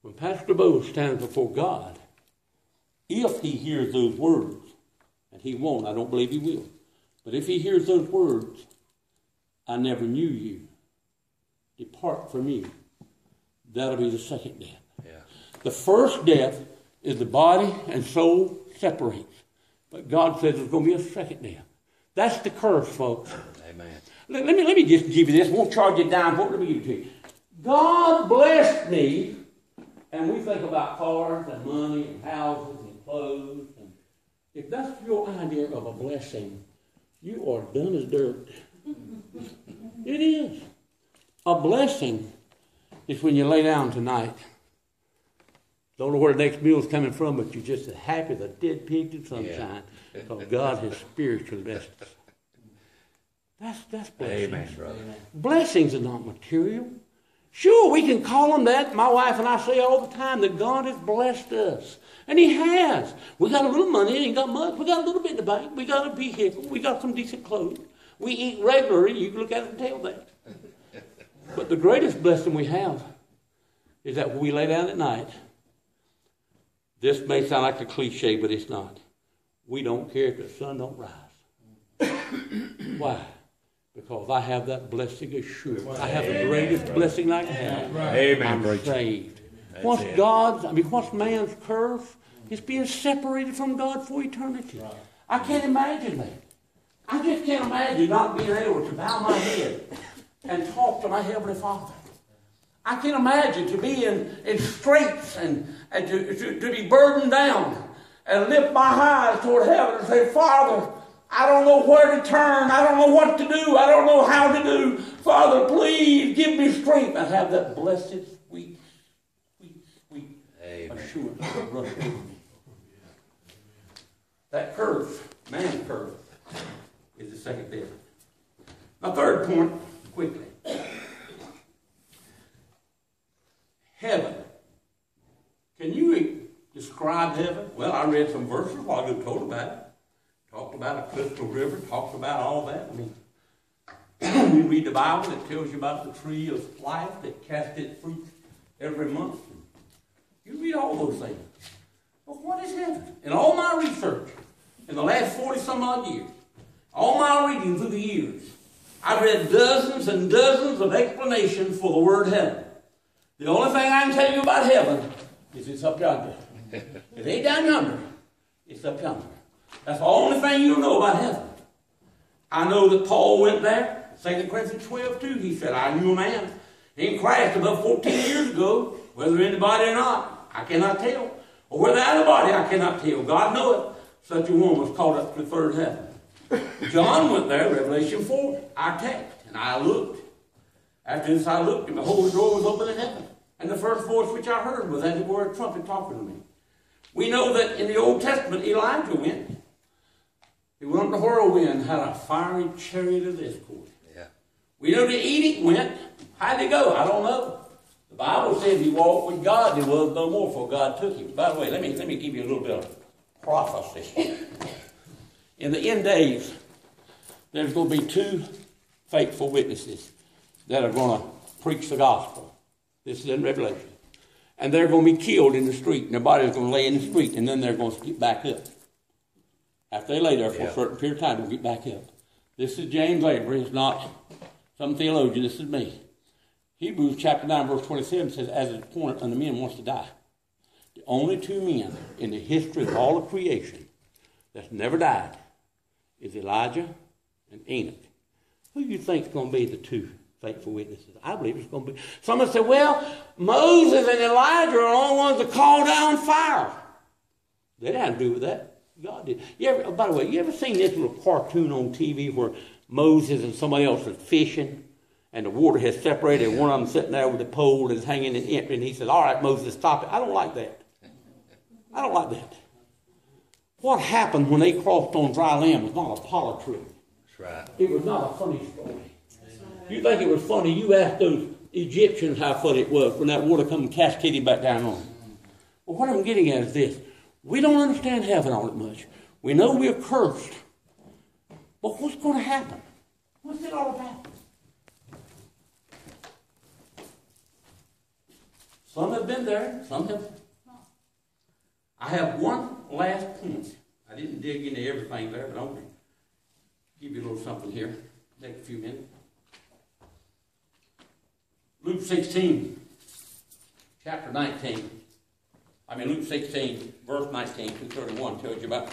When Pastor Bo stands before God, if he hears those words, and he won't, I don't believe he will, but if he hears those words, I never knew you, depart from me, that'll be the second death. Yeah. The first death is the body and soul separates. But God says there's going to be a second death. That's the curse, folks. Amen. Let me just give you this. Won't charge you down. Let me give it to you. God blessed me, and we think about cars and money and houses and clothes. And if that's your idea of a blessing, you are done as dirt. It is. A blessing is when you lay down tonight. Don't know where the next meal is coming from, but you're just as happy as a dead pig in sunshine because God has spiritually blessed us. That's blessings. Amen, brother. Blessings are not material. Sure, we can call them that. My wife and I say all the time that God has blessed us. And He has. We got a little money, ain't got much. We got a little bit in the bank. We got a vehicle. We got some decent clothes. We eat regularly. You can look at it and tell that. But the greatest blessing we have is that when we lay down at night, this may sound like a cliche, but it's not. We don't care if the sun don't rise. Why? Because I have that blessing assured. I have the greatest blessing I can have. Amen. I'm saved. What's man's curse? It's being separated from God for eternity. I can't imagine that. I just can't imagine not being able to bow my head and talk to my Heavenly Father. I can't imagine to be in straits and to be burdened down and lift my eyes toward heaven and say, Father, I don't know where to turn. I don't know what to do. I don't know how to do. Father, please give me strength. And have that blessed, sweet assurance that runs over me. That curse, man's curse, is the second death. My third point, quickly. Heaven. Can you describe heaven? Well, I read some verses while ago, told about it. Talked about a crystal river, talked about all that. I mean, you read the Bible, it tells you about the tree of life that casts its fruit every month. You read all those things. But what is heaven? In all my research, in the last 40-some-odd years, all my reading through the years, I've read dozens and dozens of explanations for the word heaven. The only thing I can tell you about heaven is it's up yonder. It ain't down yonder. It's up yonder. That's the only thing you know about heaven. I know that Paul went there. 2 Corinthians 12:2, he said, I knew a man in Christ about 14 years ago, whether in the body or not, I cannot tell. Or whether out of the body, I cannot tell. God knoweth. Such a one was caught up to the third heaven. John went there, Revelation 4, our text, and I looked. After this I looked, and behold, the door was open in heaven. And the first voice which I heard was as it were a trumpet talking to me. We know that in the Old Testament, Elijah went. He went up the whirlwind, had a fiery chariot of discord. Yeah. We know that Enoch went. How'd he go? I don't know. The Bible says he walked with God. There was no more before God took him. By the way, let me give you a little bit of prophecy. In the end days, there's going to be two faithful witnesses that are going to preach the gospel. This is in Revelation. And they're going to be killed in the street. And their body's going to lay in the street. And then they're going to get back up. After they lay there for a certain period of time, they'll get back up. This is James Lavery. It's not some theologian. This is me. Hebrews chapter 9, verse 27 says, as it is appointed unto men wants to die. The only two men in the history of all of creation that's never died is Elijah and Enoch. Who do you think is going to be the two faithful witnesses? I believe it's going to be. Someone said, well, Moses and Elijah are the only ones that call down fire. They didn't have to do with that. God did. By the way, you ever seen this little cartoon on TV where Moses and somebody else is fishing and the water has separated and one of them sitting there with the pole and is hanging and empty and he says, all right, Moses, stop it. I don't like that. I don't like that. What happened when they crossed on dry land was not a poetry. That's right. It was not a funny story. You think it was funny, you asked those Egyptians how funny it was when that water come and cascaded back down on them. Well, what I'm getting at is this. We don't understand heaven all that much. We know we're cursed. But what's going to happen? What's it all about? Some have been there, some have not. I have one last point. I didn't dig into everything there, but I'm going to give you a little something here. Take a few minutes. Luke 16, chapter 19. Luke 16, verse 19 to 31 tells you about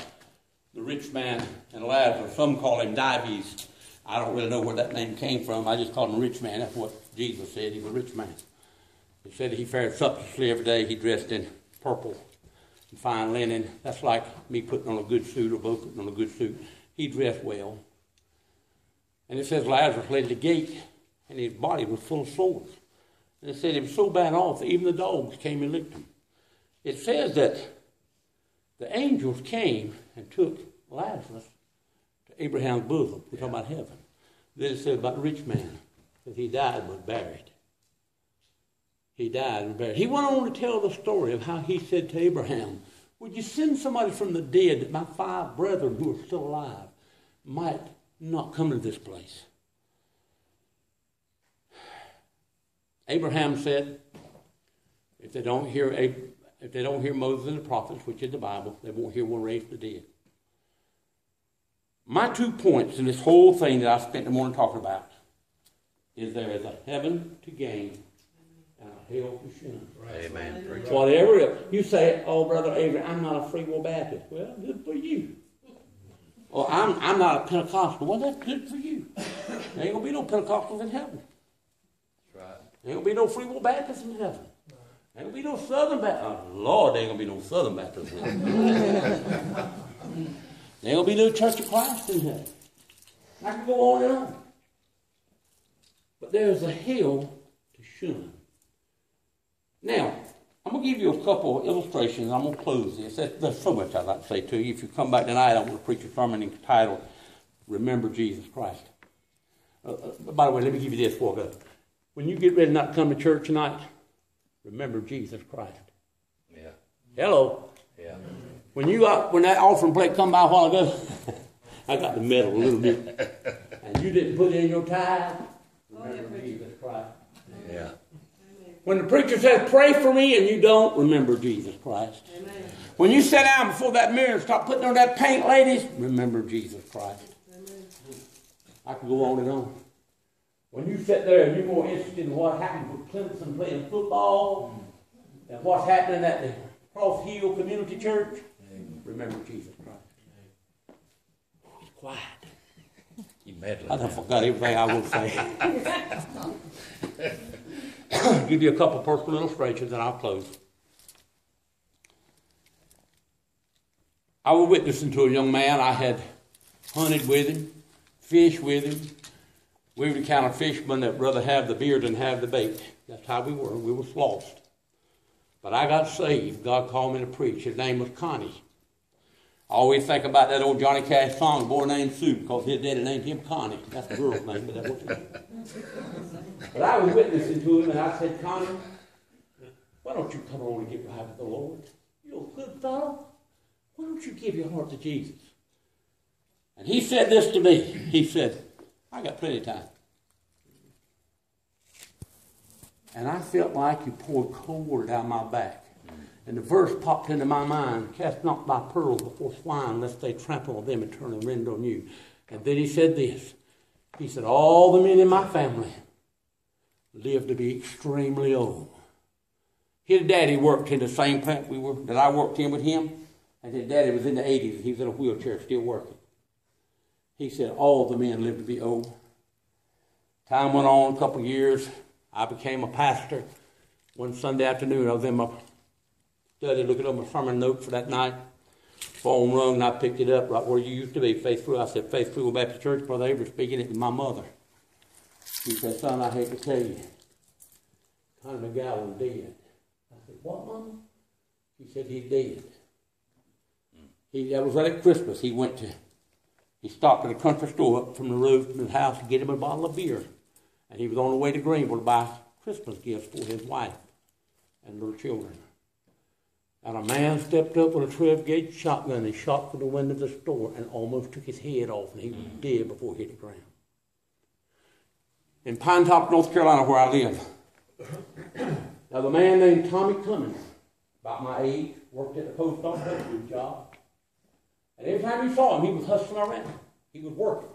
the rich man and Lazarus. Some call him Dives. I don't really know where that name came from. I just called him a rich man. That's what Jesus said. He was a rich man. He said he fared sumptuously every day. He dressed in purple and fine linen. That's like me putting on a good suit or both putting on a good suit. He dressed well. And it says Lazarus lay at the gate, and his body was full of sores. And it said he was so bad off that even the dogs came and licked him. It says that the angels came and took Lazarus to Abraham's bosom. We're talking about heaven. Then it said about the rich man that he died and was buried. He died and buried. He went on to tell the story of how he said to Abraham, would you send somebody from the dead that my 5 brethren who are still alive might not come to this place? Abraham said, if they don't hear Moses and the prophets, which is the Bible, they won't hear one raised from the dead. My 2 points in this whole thing that I spent the morning talking about is there is a heaven to gain and a hell to shun. Amen. Whatever it is. You say, oh, Brother Avery, I'm not a Free Will Baptist. Well, good for you. Or I'm not a Pentecostal. Well, that's good for you. There ain't going to be no Pentecostals in heaven. That's right. There ain't going to be no Free Will Baptists in heaven. There ain't going to be no Southern Baptists. Oh, Lord, there ain't going to be no Southern Baptists in heaven. There ain't going to be no Church of Christ in heaven. I can go on and on. But there's a hell to shun. Now, I'm going to give you a couple of illustrations, and I'm going to close this. There's so much I'd like to say to you. If you come back tonight, I'm going to preach a sermon entitled, Remember Jesus Christ. By the way, let me give you this before I go. When you get ready not to come to church tonight, remember Jesus Christ. Yeah. Hello. Yeah. When that offering plate come by a while ago, I got the medal a little bit, and you didn't put it in your tithe, remember Jesus Christ. Yeah. When the preacher says, pray for me, and you don't, remember Jesus Christ. Amen. When you sit down before that mirror and start putting on that paint, ladies, remember Jesus Christ. Amen. I can go on and on. When you sit there and you're more interested in what happened with Clemson playing football and what's happening at the Cross Hill Community Church, remember Jesus Christ. He's quiet. You meddling. I done forgot everything I will say. Give you a couple personal illustrations and I'll close. I was witnessing to a young man. I had hunted with him, fished with him. We were the kind of fishermen that rather have the beard than have the bait. That's how we were. We was lost. But I got saved. God called me to preach. His name was Connie. I always think about that old Johnny Cash song, Boy Named Sue, because his daddy named him Connie. That's the girl's name, but that's what it is. But I was witnessing to him, and I said, Connie, why don't you come on and get right with the Lord? You're a good fellow. Why don't you give your heart to Jesus? And he said this to me. He said, I got plenty of time. And I felt like you poured cold water down my back. And the verse popped into my mind, cast not thy pearls before swine, lest they trample on them and turn and rend on you. And then he said this. He said, all the men in my family live to be extremely old. His daddy worked in the same plant that I worked in with him. And his daddy was in the 80s. He was in a wheelchair still working. He said, all the men live to be old. Time went on a couple of years. I became a pastor. One Sunday afternoon, I was in my study looking at my sermon notes for that night. Phone rung, and I picked it up right where you used to be, Faithful. I said, Faithful Baptist Church, Brother Avery speaking. It was my mother. He said, son, I hate to tell you, Connie McGowan dead. I said, what, Mama? He said, he's dead. That was right at Christmas. He stopped at a country store up from the road from his house to get him a bottle of beer. And he was on the way to Greenville to buy Christmas gifts for his wife and little children. And a man stepped up with a 12-gauge shotgun and shot through the window of the store and almost took his head off, and he was dead before he hit the ground. In Pine Top, North Carolina, where I live, Now, the man named Tommy Cummings, about my age, worked at the post office, good job. And every time you saw him, he was hustling around. He was working.